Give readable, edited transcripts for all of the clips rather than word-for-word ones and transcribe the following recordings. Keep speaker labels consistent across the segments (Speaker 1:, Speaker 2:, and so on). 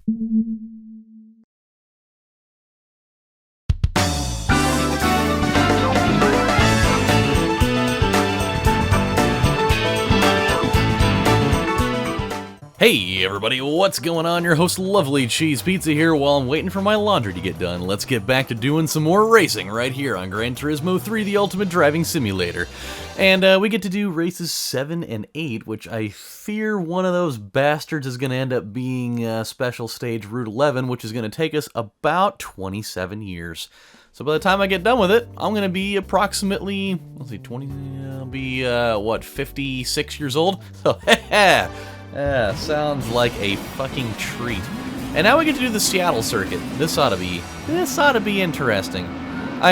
Speaker 1: Hey everybody, what's going on? Your host LovelyCheesePizza here. While I'm waiting for my laundry to get done, let's get back to doing some more racing right here on Gran Turismo 3, the ultimate driving simulator. And we get to do races 7 and 8, which I fear one of those bastards is going to end up being special stage Route 11, which is going to take us about 27 years. So by the time I get done with it, I'm going to be approximately, let's see, 20, I'll be, 56 years old? So, yeah, sounds like a fucking treat. And now we get to do the Seattle circuit. This ought to be interesting.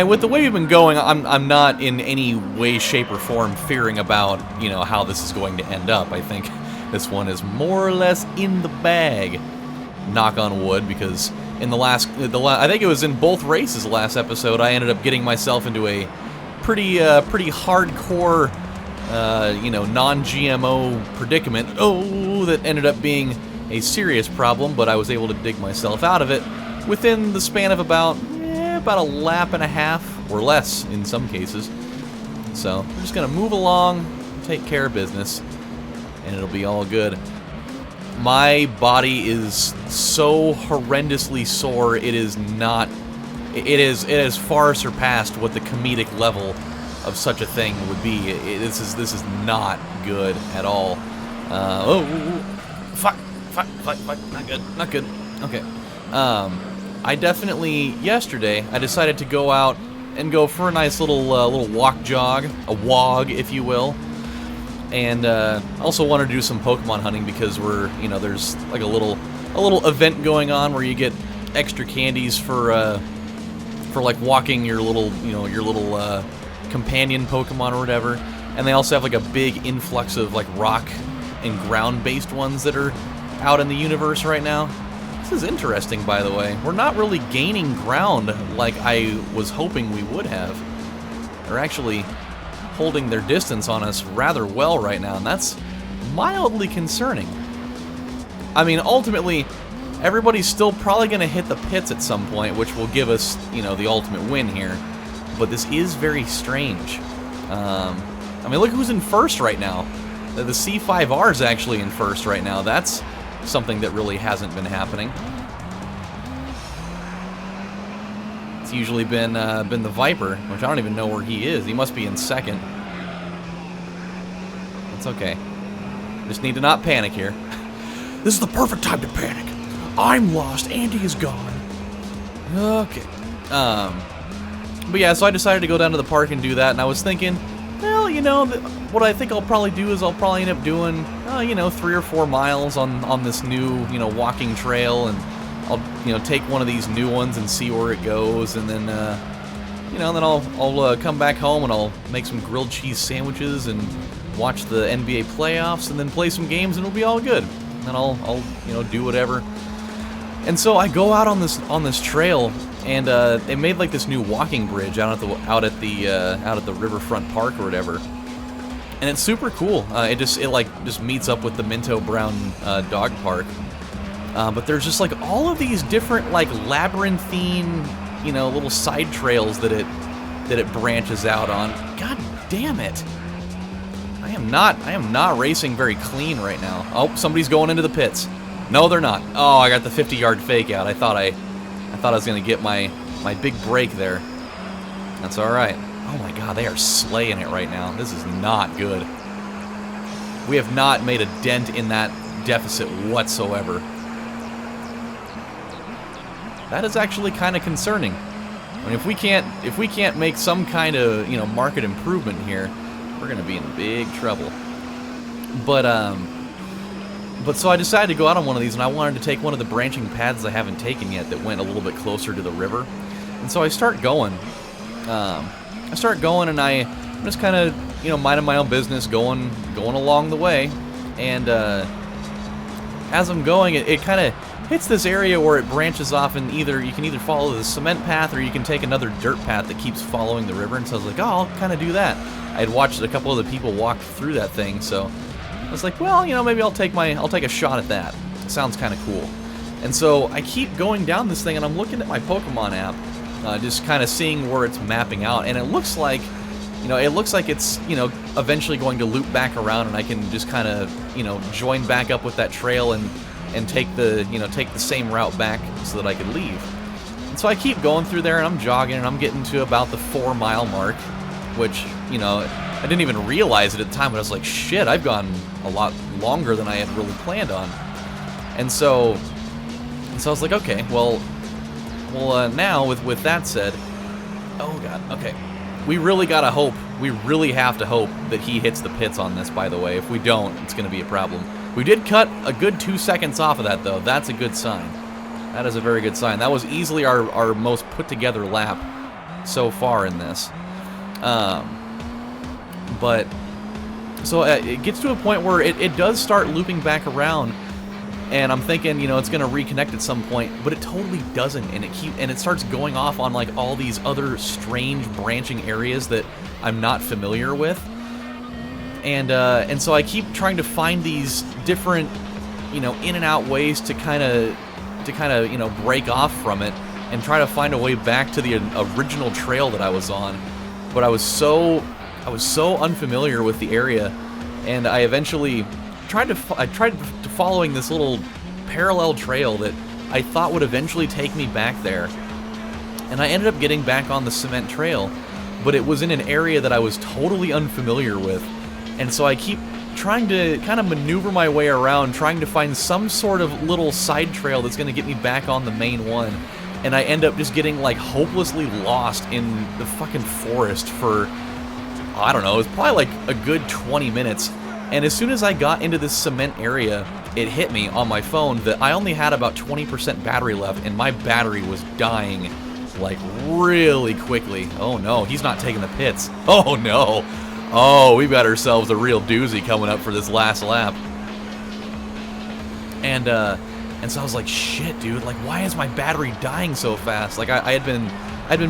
Speaker 1: With the way we've been going, I'm not in any way, shape, or form fearing about, you know, how this is going to end up. I think this one is more or less in the bag. Knock on wood, because in I think it was in both races last episode, I ended up getting myself into a pretty hardcore, non-GMO predicament. That ended up being a serious problem, but I was able to dig myself out of it within the span of about a lap and a half, or less in some cases. So, we're just gonna move along, take care of business, and it'll be all good. My body is so horrendously sore, it has far surpassed what the comedic level of such a thing would be. This is not good at all. Fuck, not good. Okay. I definitely, yesterday, I decided to go out and go for a nice little walk jog, a wog, if you will. And also wanted to do some Pokemon hunting because there's like a little event going on where you get extra candies for like walking your little companion Pokemon or whatever. And they also have like a big influx of like rock and ground-based ones that are out in the universe right now. This is interesting, by the way. We're not really gaining ground like I was hoping we would have. They're actually holding their distance on us rather well right now, and that's mildly concerning. I mean, ultimately, everybody's still probably going to hit the pits at some point, which will give us, the ultimate win here. But this is very strange. I mean, look who's in first right now. The C5R is actually in first right now. That's something that really hasn't been happening. It's usually been the VIPER, which I don't even know where he is. He must be in second. That's okay. Just need to not panic here. This is the perfect time to panic. I'm lost. Andy is gone. Okay. But yeah, so I decided to go down to the park and do that, and I was thinking, well, what I think I'll probably do is I'll probably end up doing, 3 or 4 miles on this new, walking trail, and I'll, take one of these new ones and see where it goes, and then, then I'll come back home and I'll make some grilled cheese sandwiches and watch the NBA playoffs, and then play some games, and it'll be all good. And I'll do whatever. And so I go out on this trail, and they made like this new walking bridge out at the riverfront park or whatever, and it's super cool. It just meets up with the Minto Brown dog park, but there's just like all of these different like labyrinthine, little side trails that it branches out on. God damn it! I am not racing very clean right now. Oh, somebody's going into the pits. No, they're not. Oh, I got the 50-yard fake out. I thought I was gonna get my big break there. That's all right. Oh my God, they are slaying it right now. This is not good. We have not made a dent in that deficit whatsoever. That is actually kind of concerning. I mean, if we can't make some kind of market improvement here, we're gonna be in big trouble. But so I decided to go out on one of these, and I wanted to take one of the branching paths I haven't taken yet that went a little bit closer to the river. And so I start going. And I'm just kind of, minding my own business, going along the way. And as I'm going, it kind of hits this area where it branches off, and you can either follow the cement path or you can take another dirt path that keeps following the river. And so I was like, oh, I'll kind of do that. I had watched a couple of the people walk through that thing, so I was like, well, maybe I'll take a shot at that. It sounds kind of cool. And so I keep going down this thing, and I'm looking at my Pokemon app, just kind of seeing where it's mapping out, and it looks like, it's, eventually going to loop back around, and I can just kind of, join back up with that trail and take the, take the same route back so that I could leave. And so I keep going through there, and I'm jogging, and I'm getting to about the 4-mile mark, which, I didn't even realize it at the time, but I was like, shit, I've gone a lot longer than I had really planned on. And so I was like, okay, well, now with that said, oh god, okay, we really gotta hope, we really have to hope that he hits the pits on this, by the way. If we don't, it's gonna be a problem. We did cut a good 2 seconds off of that, though. That's a good sign. That is a very good sign. That was easily our most put-together lap so far in this. But, so it gets to a point where it does start looping back around, and I'm thinking, it's going to reconnect at some point, but it totally doesn't, and it starts going off on, like, all these other strange branching areas that I'm not familiar with. And so I keep trying to find these different, in and out ways to kind of, break off from it and try to find a way back to the original trail that I was on. But I was so unfamiliar with the area, and I eventually tried following this little parallel trail that I thought would eventually take me back there. And I ended up getting back on the cement trail, but it was in an area that I was totally unfamiliar with. And so I keep trying to kind of maneuver my way around, trying to find some sort of little side trail that's going to get me back on the main one. And I end up just getting, like, hopelessly lost in the fucking forest for, I don't know, it was probably like a good 20 minutes. And as soon as I got into this cement area, it hit me on my phone that I only had about 20% battery left, and my battery was dying, like, really quickly. Oh no, he's not taking the pits. Oh no. Oh, we've got ourselves a real doozy coming up for this last lap. And so I was like, shit, dude, like, why is my battery dying so fast? Like, I'd been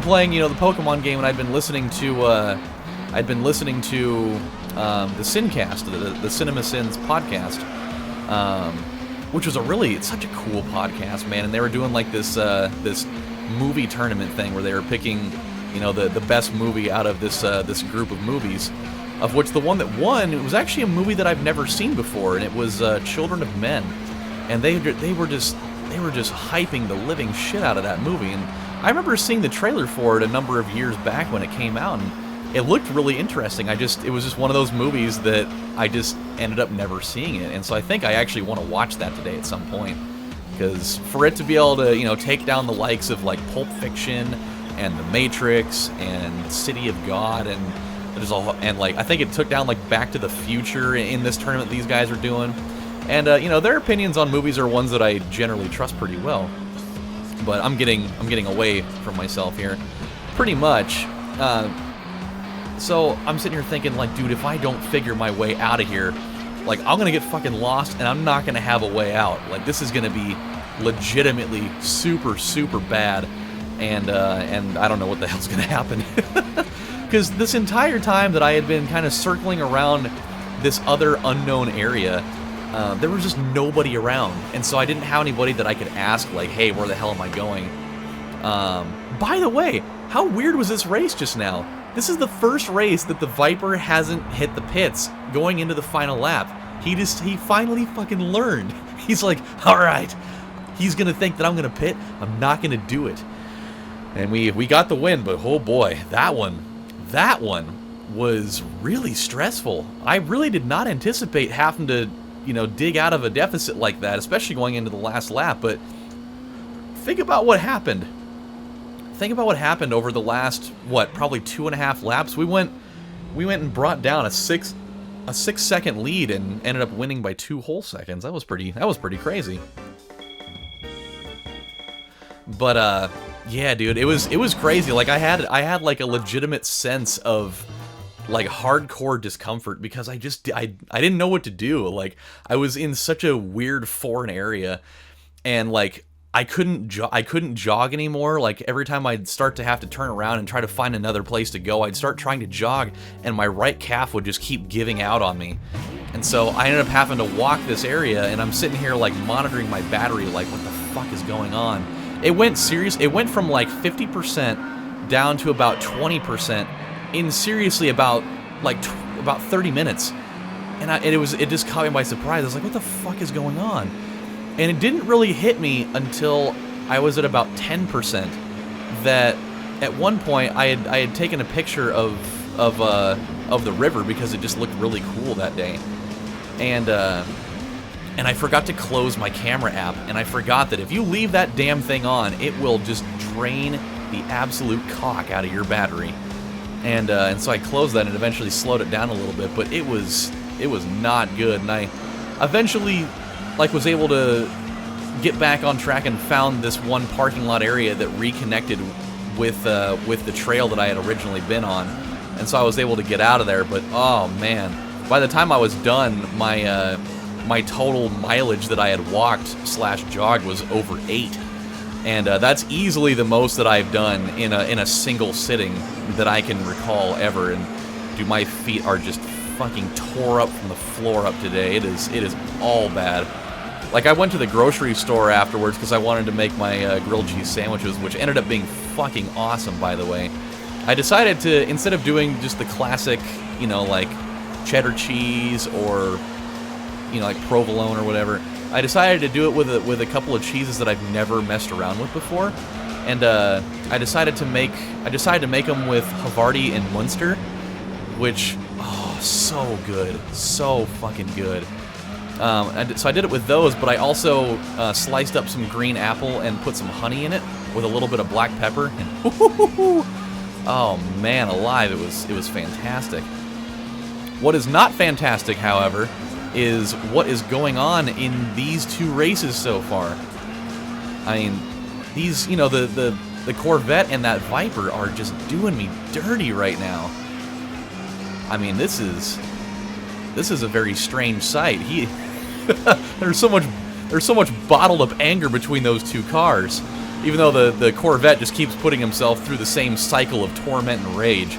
Speaker 1: playing, the Pokemon game, and I'd been listening to the Sincast, the Cinema Sins podcast, which was it's such a cool podcast, man. And they were doing, like, this movie tournament thing where they were picking, the best movie out of this group of movies, of which the one that won, it was actually a movie that I've never seen before, and it was Children of Men. And they were just hyping the living shit out of that movie. And I remember seeing the trailer for it a number of years back when it came out, and it looked really interesting. It was just one of those movies that I just ended up never seeing it. And so I think I actually want to watch that today at some point, because for it to be able to, take down the likes of, like, Pulp Fiction and The Matrix and City of God, and I think it took down, like, Back to the Future in this tournament these guys are doing. And their opinions on movies are ones that I generally trust pretty well. But I'm getting away from myself here, pretty much. So I'm sitting here thinking, like, dude, if I don't figure my way out of here, like, I'm gonna get fucking lost, and I'm not gonna have a way out. Like, this is gonna be legitimately super, super bad, and I don't know what the hell's gonna happen. Because this entire time that I had been kind of circling around this other unknown area, there was just nobody around, and so I didn't have anybody that I could ask, like, hey, where the hell am I going? By the way, how weird was this race just now? This is the first race that the Viper hasn't hit the pits going into the final lap. He finally fucking learned. He's like, alright, he's gonna think that I'm gonna pit, I'm not gonna do it. And we got the win, but oh boy, that one was really stressful. I really did not anticipate having to, dig out of a deficit like that, especially going into the last lap, but think about what happened. Think about what happened over the last, probably 2.5 laps. We went and brought down a 6-second lead and ended up winning by 2 whole seconds. That was pretty crazy. But yeah, dude, it was crazy. Like, I had like a legitimate sense of, like, hardcore discomfort because I didn't know what to do. Like, I was in such a weird foreign area, and, like, I couldn't jog anymore. Like, every time I'd start to have to turn around and try to find another place to go, I'd start trying to jog, and my right calf would just keep giving out on me. And so I ended up having to walk this area, and I'm sitting here like monitoring my battery, like what the fuck is going on? It went from like 50% down to about 20% in seriously about 30 minutes. And it just caught me by surprise. I was like, what the fuck is going on? And it didn't really hit me until I was at about 10%. That at one point I had taken a picture of the river because it just looked really cool that day. And I forgot to close my camera app, and I forgot that if you leave that damn thing on, it will just drain the absolute cock out of your battery. And so I closed that and eventually slowed it down a little bit, but it was not good. And I eventually was able to get back on track and found this one parking lot area that reconnected with the trail that I had originally been on, and so I was able to get out of there. But oh man, by the time I was done, my total mileage that I had walked / jogged was over 8, and that's easily the most that I've done in a single sitting that I can recall ever. And dude, my feet are just fucking tore up from the floor up today. It is all bad. Like, I went to the grocery store afterwards because I wanted to make my grilled cheese sandwiches, which ended up being fucking awesome, by the way. I decided to, instead of doing just the classic, you know, like cheddar cheese or, you know, like provolone or whatever, I decided to do it with a couple of cheeses that I've never messed around with before. And I decided to make them with Havarti and Munster, which, oh, so good, so fucking good. So I did it with those, but I also sliced up some green apple and put some honey in it with a little bit of black pepper. And oh man, alive! It was fantastic. What is not fantastic, however, is what is going on in these two races so far. I mean, these, you know, the Corvette and that Viper are just doing me dirty right now. I mean, this is a very strange sight. There's so much bottled up anger between those two cars, even though the Corvette just keeps putting himself through the same cycle of torment and rage.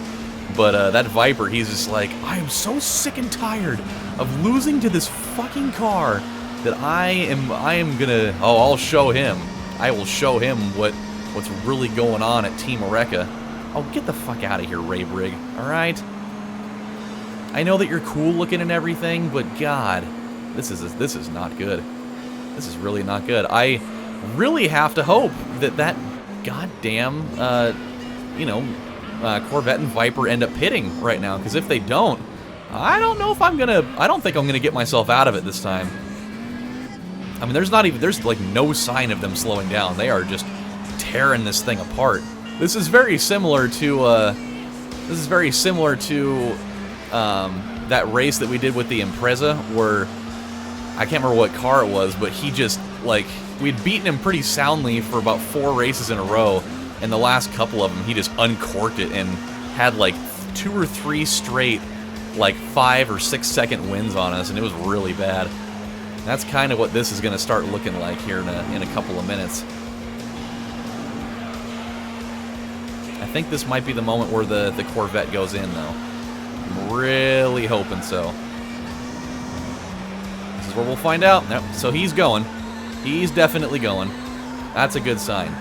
Speaker 1: But that Viper, he's just like, I am so sick and tired of losing to this fucking car that I am gonna, oh, I'll show him. I will show him what's really going on at Team Oreca. Oh, get the fuck out of here, Ray Brig. All right. I know that you're cool looking and everything, but God, this is not good. This is really not good. I really have to hope that goddamn, Corvette and Viper end up pitting right now, because if they don't, I don't think I'm gonna get myself out of it this time. I mean, there's like no sign of them slowing down. They are just tearing this thing apart. This is very similar to that race that we did with the Impreza, where I can't remember what car it was, but he just, like, we'd beaten him pretty soundly for about 4 races in a row, and the last couple of them, he just uncorked it and had, like, 2 or 3 straight, like, 5 or 6 second wins on us, and it was really bad. That's kind of what this is going to start looking like here in a couple of minutes. I think this might be the moment where the Corvette goes in, though. I'm really hoping so. This is where we'll find out. Nope. So he's going. He's definitely going. That's a good sign.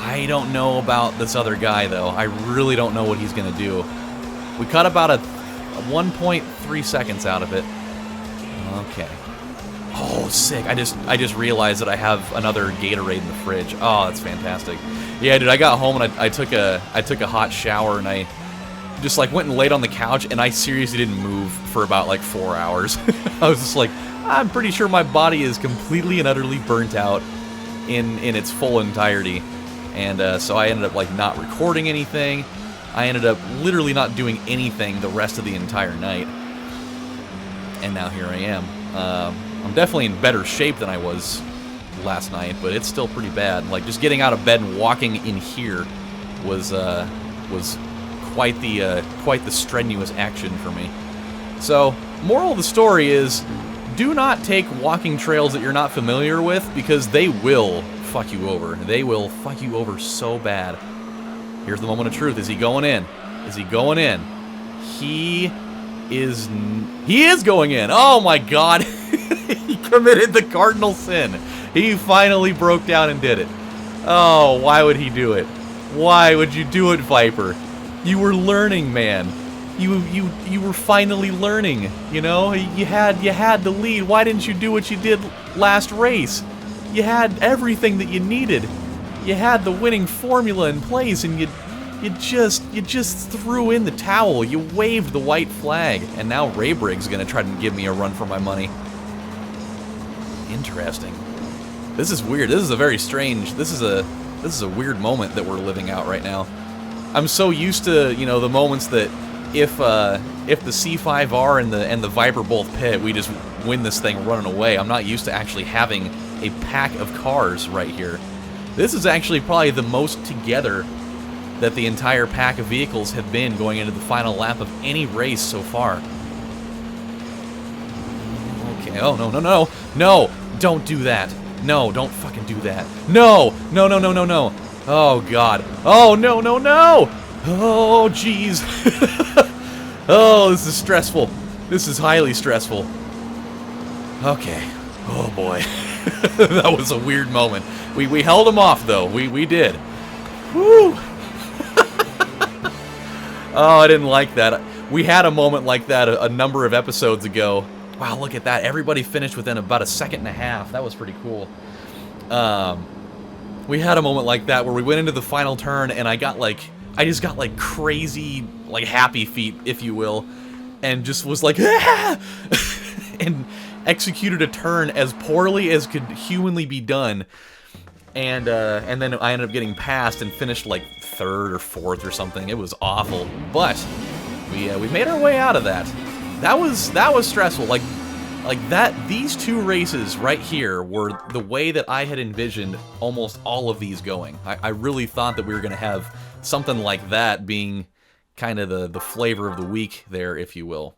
Speaker 1: I don't know about this other guy, though. I really don't know what he's going to do. We cut about a 1.3 seconds out of it. Okay. Oh, sick. I just realized that I have another Gatorade in the fridge. Oh, that's fantastic. Yeah, dude, I got home and I took a hot shower, and I just, like, went and laid on the couch, and I seriously didn't move for about, like, 4 hours. I was just like, I'm pretty sure my body is completely and utterly burnt out in its full entirety. And so I ended up, like, not recording anything. I ended up literally not doing anything the rest of the entire night. And now here I am. I'm definitely in better shape than I was last night, but it's still pretty bad. Like, just getting out of bed and walking in here was quite the strenuous action for me. So, moral of the story is, do not take walking trails that you're not familiar with, because they will fuck you over. They will fuck you over so bad. Here's the moment of truth. Is he going in? Is he going in? He He is going in. Oh my god. He committed the cardinal sin. He finally broke down and did it. Oh, why would he do it? Why would you do it, Viper? You were learning, man. You were finally learning, you know? You had the lead. Why didn't you do what you did last race? You had everything that you needed. You had the winning formula in place, and you just threw in the towel. You waved the white flag, and now Raybrig's gonna try to give me a run for my money. Interesting. This is weird. This is a very strange. This is a weird moment that we're living out right now. I'm so used to, you know, the moments that if the C5R and the Viper both pit, we just win this thing running away. I'm not used to actually having a pack of cars right here. This is actually probably the most together that the entire pack of vehicles have been going into the final lap of any race so far. Okay, oh, no, no, no, no, don't do that. No, don't fucking do that. No, no, no, no, no, no. Oh, God. Oh, no, no, no. Oh, jeez. Oh, this is stressful. This is highly stressful. Okay. Oh, boy. That was a weird moment. We held him off, though. We did. Woo! Oh, I didn't like that. We had a moment like that a number of episodes ago. Wow, look at that. Everybody finished within about a second and a half. That was pretty cool. We had a moment like that where we went into the final turn and I just got like crazy, like happy feet, if you will, and just was like, ah! And executed a turn as poorly as could humanly be done. And then I ended up getting passed and finished like 3rd or 4th or something. It was awful, but we made our way out of that. That was stressful. Like that. These two races right here were the way that I had envisioned almost all of these going. I really thought that we were going to have something like that being kind of the flavor of the week there, if you will.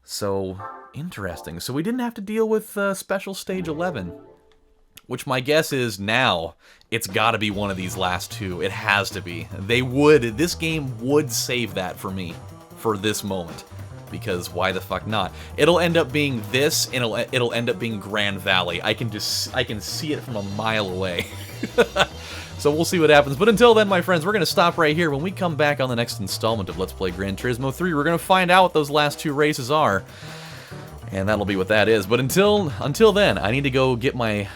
Speaker 1: So interesting. So we didn't have to deal with Special Stage 11. Which my guess is now it's got to be one of these last two. It has to be. This game would save that for me for this moment. Because why the fuck not? It'll end up being this, and it'll end up being Grand Valley. I can see it from a mile away. So we'll see what happens. But until then, my friends, we're going to stop right here. When we come back on the next installment of Let's Play Gran Turismo 3, we're going to find out what those last two races are. And that'll be what that is. But until then, I need to go get my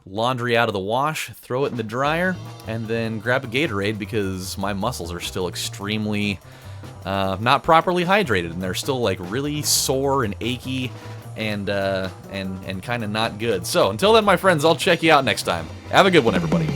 Speaker 1: laundry out of the wash, throw it in the dryer, and then grab a Gatorade because my muscles are still extremely not properly hydrated, and they're still like really sore and achy and kind of not good. So until then, my friends, I'll check you out next time. Have a good one, everybody.